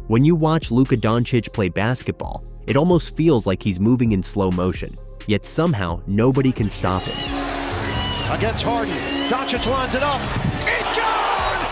When you watch Luka Dončić play basketball, it almost feels like he's moving in slow motion, yet somehow nobody can stop him. Against Harden, Dončić lines it up. It goes!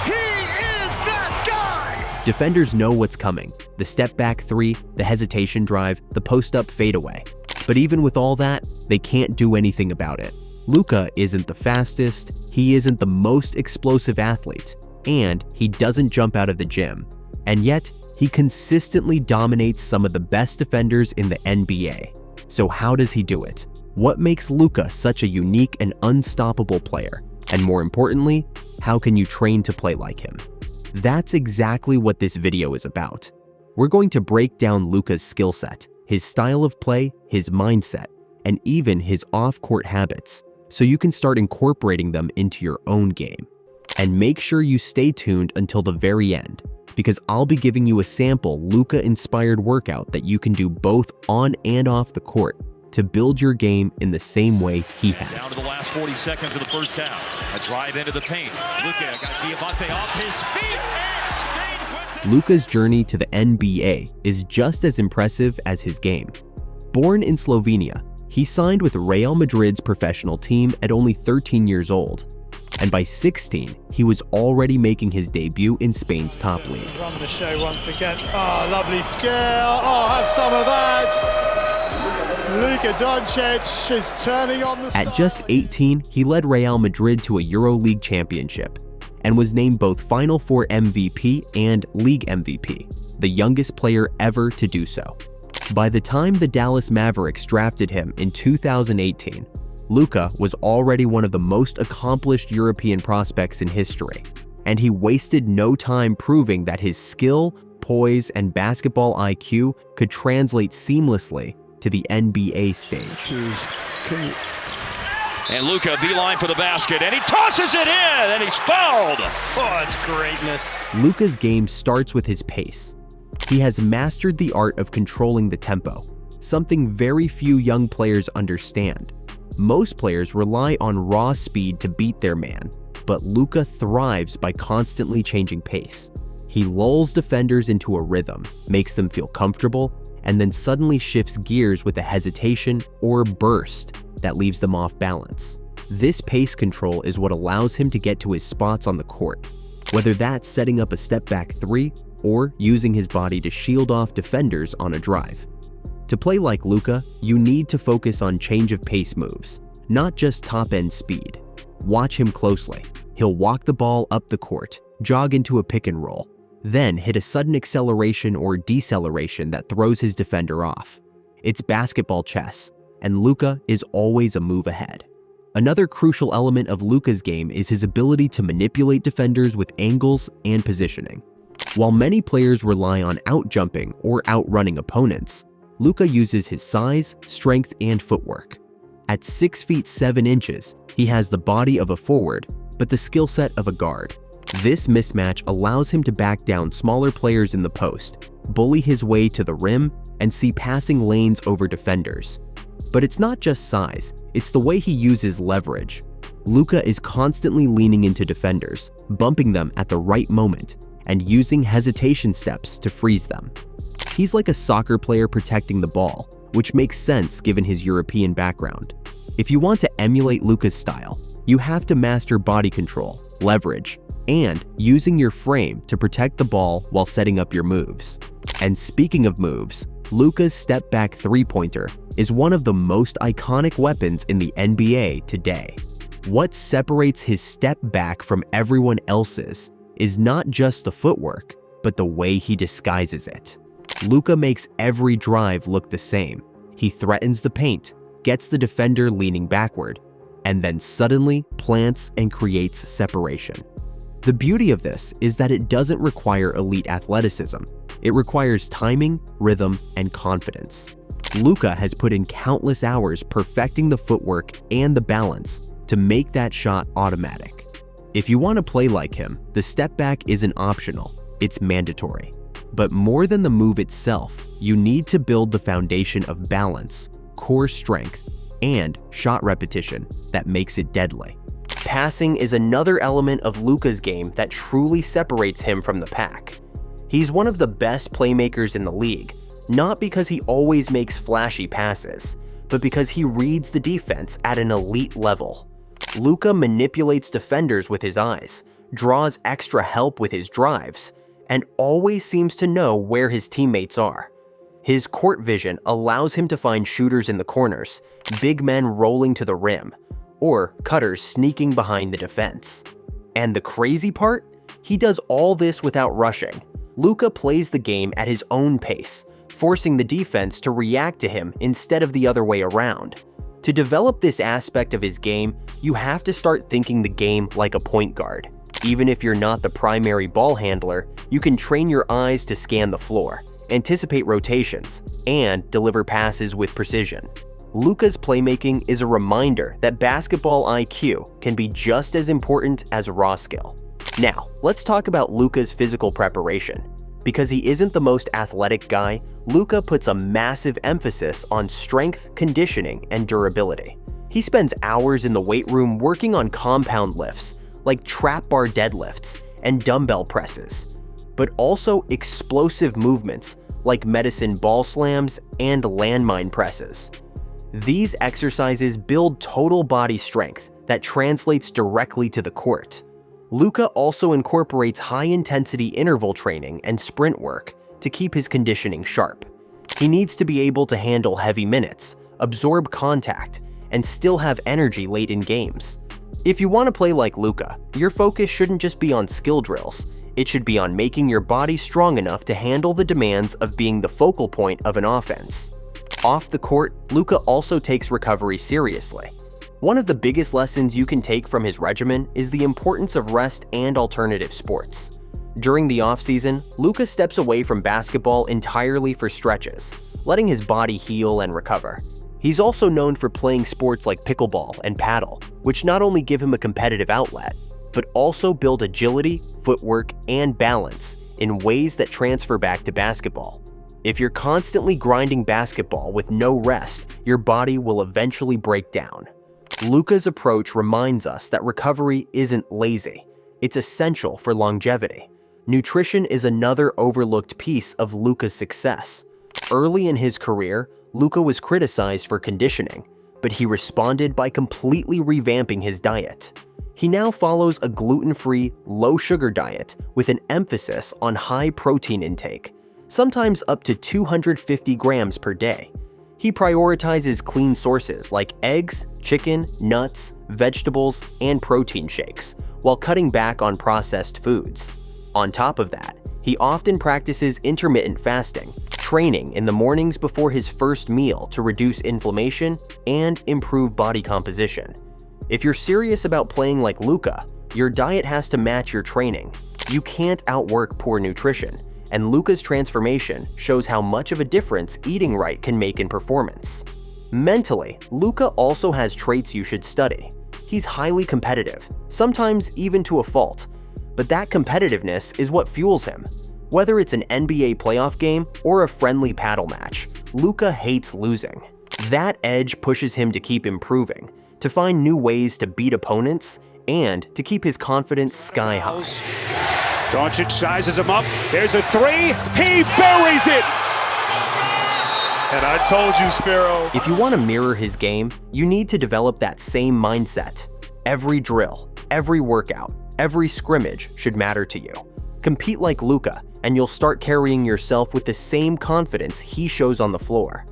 He is that guy! Defenders know what's coming: the step back three, the hesitation drive, the post-up fadeaway. But even with all that, they can't do anything about it. Luka isn't the fastest, he isn't the most explosive athlete, and he doesn't jump out of the gym. And yet, he consistently dominates some of the best defenders in the NBA. So how does he do it? What makes Luka such a unique and unstoppable player? And more importantly, how can you train to play like him? That's exactly what this video is about. We're going to break down Luka's skill set, his style of play, his mindset, and even his off-court habits, so you can start incorporating them into your own game. And make sure you stay tuned until the very end, because I'll be giving you a sample Luka-inspired workout that you can do both on and off the court to build your game in the same way he has. Down to the last 40 seconds of the first half. A drive into the paint. Luka got Diamante off his feet and stayed with it. Luka's journey to the NBA is just as impressive as his game. Born in Slovenia, he signed with Real Madrid's professional team at only 13 years old. And by 16, he was already making his debut in Spain's top league. Run the show once again. Oh, lovely skill. Oh, have some of that. Luka Dončić is turning on the At just 18, he led Real Madrid to a EuroLeague championship and was named both Final Four MVP and League MVP, the youngest player ever to do so. By the time the Dallas Mavericks drafted him in 2018, Luka was already one of the most accomplished European prospects in history, and he wasted no time proving that his skill, poise, and basketball IQ could translate seamlessly to the NBA stage. And Luka beeline for the basket, and he tosses it in, and he's fouled. Oh, it's greatness. Luka's game starts with his pace. He has mastered the art of controlling the tempo, something very few young players understand. Most players rely on raw speed to beat their man, but Luka thrives by constantly changing pace. He lulls defenders into a rhythm, makes them feel comfortable, and then suddenly shifts gears with a hesitation or burst that leaves them off balance. This pace control is what allows him to get to his spots on the court, whether that's setting up a step-back three or using his body to shield off defenders on a drive. To play like Luka, you need to focus on change of pace moves, not just top-end speed. Watch him closely. He'll walk the ball up the court, jog into a pick and roll, then hit a sudden acceleration or deceleration that throws his defender off. It's basketball chess, and Luka is always a move ahead. Another crucial element of Luka's game is his ability to manipulate defenders with angles and positioning. While many players rely on out-jumping or outrunning opponents, Luka uses his size, strength, and footwork. At 6 feet 7 inches, he has the body of a forward, but the skill set of a guard. This mismatch allows him to back down smaller players in the post, bully his way to the rim, and see passing lanes over defenders. But it's not just size, it's the way he uses leverage. Luka is constantly leaning into defenders, bumping them at the right moment, and using hesitation steps to freeze them. He's like a soccer player protecting the ball, which makes sense given his European background. If you want to emulate Luka's style, you have to master body control, leverage, and using your frame to protect the ball while setting up your moves. And speaking of moves, Luka's step-back three-pointer is one of the most iconic weapons in the NBA today. What separates his step back from everyone else's is not just the footwork, but the way he disguises it. Luka makes every drive look the same. He threatens the paint, gets the defender leaning backward, and then suddenly plants and creates separation. The beauty of this is that it doesn't require elite athleticism. It requires timing, rhythm, and confidence. Luka has put in countless hours perfecting the footwork and the balance to make that shot automatic. If you want to play like him, the step back isn't optional, it's mandatory. But more than the move itself, you need to build the foundation of balance, core strength, and shot repetition that makes it deadly. Passing is another element of Luka's game that truly separates him from the pack. He's one of the best playmakers in the league, not because he always makes flashy passes, but because he reads the defense at an elite level. Luka manipulates defenders with his eyes, draws extra help with his drives, and always seems to know where his teammates are. His court vision allows him to find shooters in the corners, big men rolling to the rim, or cutters sneaking behind the defense. And the crazy part? He does all this without rushing. Luka plays the game at his own pace, forcing the defense to react to him instead of the other way around. To develop this aspect of his game, you have to start thinking the game like a point guard. Even if you're not the primary ball handler, you can train your eyes to scan the floor, anticipate rotations, and deliver passes with precision. Luka's playmaking is a reminder that basketball IQ can be just as important as raw skill. Now, let's talk about Luka's physical preparation. Because he isn't the most athletic guy, Luka puts a massive emphasis on strength, conditioning, and durability. He spends hours in the weight room working on compound lifts, like trap bar deadlifts and dumbbell presses, but also explosive movements like medicine ball slams and landmine presses. These exercises build total body strength that translates directly to the court. Luka also incorporates high-intensity interval training and sprint work to keep his conditioning sharp. He needs to be able to handle heavy minutes, absorb contact, and still have energy late in games. If you want to play like Luka, your focus shouldn't just be on skill drills. It should be on making your body strong enough to handle the demands of being the focal point of an offense. Off the court, Luka also takes recovery seriously. One of the biggest lessons you can take from his regimen is the importance of rest and alternative sports. During the offseason, Luka steps away from basketball entirely for stretches, letting his body heal and recover. He's also known for playing sports like pickleball and paddle, which not only give him a competitive outlet, but also build agility, footwork, and balance in ways that transfer back to basketball. If you're constantly grinding basketball with no rest, your body will eventually break down. Luka's approach reminds us that recovery isn't lazy, it's essential for longevity. Nutrition is another overlooked piece of Luka's success. Early in his career, Luka was criticized for conditioning, but he responded by completely revamping his diet. He now follows a gluten-free, low-sugar diet with an emphasis on high protein intake, sometimes up to 250 grams per day. He prioritizes clean sources like eggs, chicken, nuts, vegetables, and protein shakes, while cutting back on processed foods. On top of that, he often practices intermittent fasting, training in the mornings before his first meal to reduce inflammation and improve body composition. If you're serious about playing like Luka, your diet has to match your training. You can't outwork poor nutrition, and Luka's transformation shows how much of a difference eating right can make in performance. Mentally, Luka also has traits you should study. He's highly competitive, sometimes even to a fault, but that competitiveness is what fuels him. Whether it's an NBA playoff game or a friendly paddle match, Luka hates losing. That edge pushes him to keep improving, to find new ways to beat opponents, and to keep his confidence sky high. Dončić sizes him up. There's a three. He buries it. And I told you, Spiro. If you want to mirror his game, you need to develop that same mindset. Every drill, every workout, every scrimmage should matter to you. Compete like Luka, and you'll start carrying yourself with the same confidence he shows on the floor.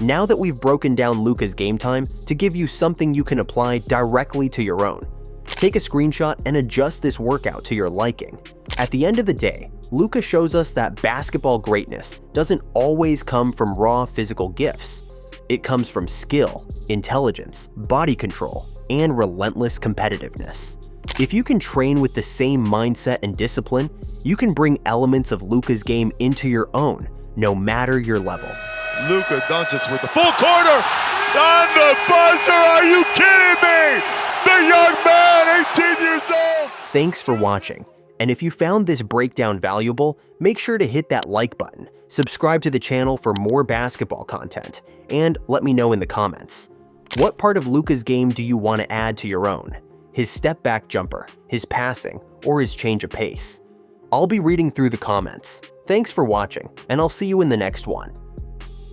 Now that we've broken down Luka's game time to give you something you can apply directly to your own, take a screenshot and adjust this workout to your liking. At the end of the day, Luka shows us that basketball greatness doesn't always come from raw physical gifts. It comes from skill, intelligence, body control, and relentless competitiveness. If you can train with the same mindset and discipline, you can bring elements of Luka's game into your own, no matter your level. Luka Dončić with the full corner on the buzzer. Are you kidding me? The young man, 18 years old. Thanks for watching. And if you found this breakdown valuable, make sure to hit that like button, subscribe to the channel for more basketball content, and let me know in the comments. What part of Luka's game do you want to add to your own? His step-back jumper, his passing, or his change of pace? I'll be reading through the comments. Thanks for watching, and I'll see you in the next one.